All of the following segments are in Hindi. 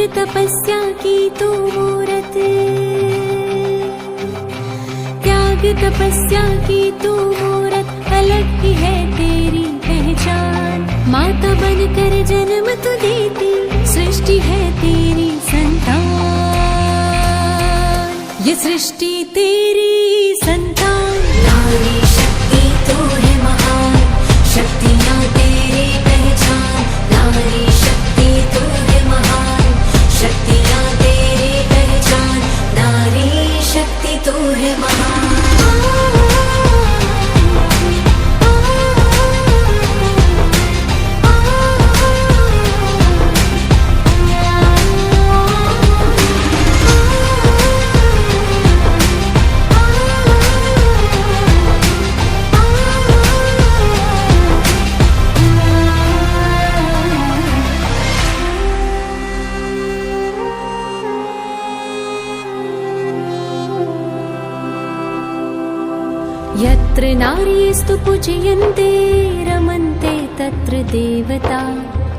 तपस्या की तू मूरत, त्याग तपस्या की तू मूरत, अलग ही है तेरी पहचान। माता बनकर जन्म तू देती, सृष्टि है तेरी संतान, ये सृष्टि तेरी संतान। नारी शक्ति तू है महान, शक्तियाँ तेरी पहचान। नारी शक्ति तू है महान, शक्तियाँ तेरी पहचान। नारी शक्ति तू है महान। यत्र नार्यस्तु पूजयन्ते रमन्ते तत्र देवता।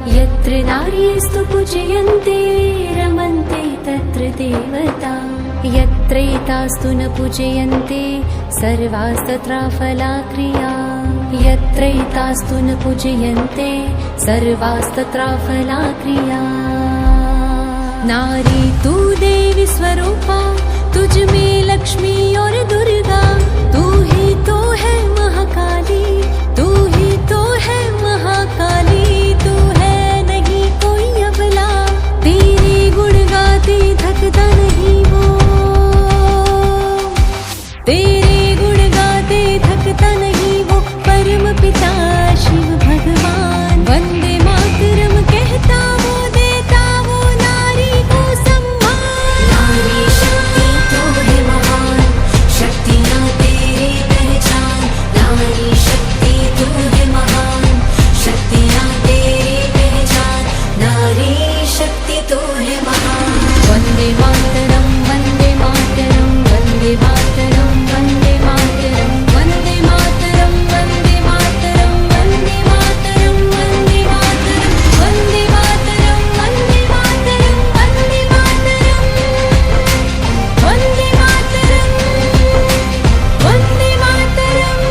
यत्र नार्यस्तु पूजयन्ते रमन्ते तत्र देवता। यत्रैतास्तु न पूजयन्ते सर्वास्तत्राफलाक्रिया। यत्रैतास्तु न पूजयन्ते सर्वास्तत्राफलाक्रिया। नारी तू देवी स्वरूपा, तुझ में लक्ष्मी और दुर्गा। तू ही तो है महाकाली, तू ही तो है महाकाली। तू है नहीं कोई अबला, तेरे गुण गाते थकता नहीं वो। तेरे गुण गाते थकता नहीं वो, परम पिता शिव भगवान। वंदे मातरम कहता वो, देता वो नारी को सम्मान। नारी शक्ति तू है महान, शक्तियाँ तेरी पहचान। नारी शक्ति तू है महान, शक्तियाँ तेरी पहचान। नारी शक्ति तू है महान। वंदे मातरम, वंदे मातरम, वंदे मातरम, वंदे मातरम, वंदे मातरम, वंदे मातरम, वंदे मातरम, वंदे मातरम, वंदे मातरम, वंदे मातरम, वंदे मातरम, वंदे मातरम, वंदे मातरम।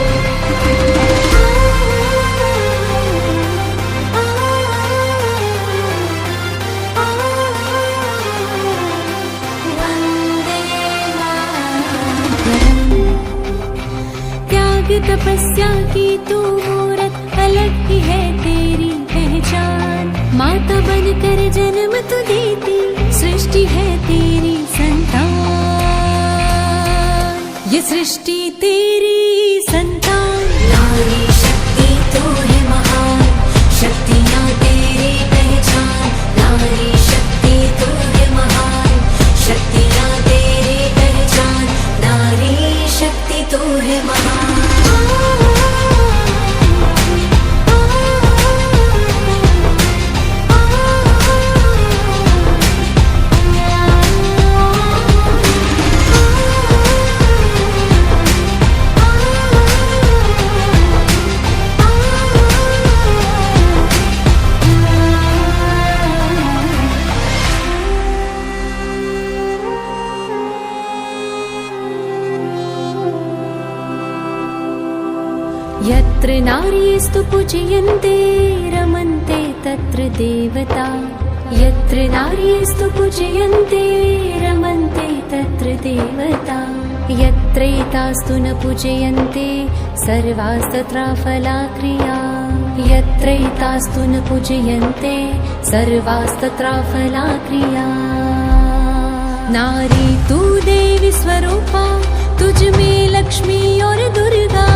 त्याग तपस्या की तू मूरत, अलग ही है तेरी पहचान। माता बनकर जन्म तू देती, सृष्टि है तेरी संतान, ये सृष्टि तेरी संतान। नारी शक्ति तू है महान, शक्तियाँ तेरी पहचान। नारी शक्ति तू है महान, शक्तियाँ तेरी पहचान। नारी शक्ति तू है महान। यत्र नार्यस्तु पूजयन्ते रमन्ते तत्र देवता। यत्र नार्यस्तु पूजयन्ते रमन्ते तत्र देवता। यत्रैतास्तु न पूजयन्ते सर्वास्तत्राफलाक्रिया। यत्रैतास्तु न पूजयन्ते सर्वास्तत्राफलाक्रिया। नारी तू देवी स्वरूपा, तुझ में लक्ष्मी और दुर्गा।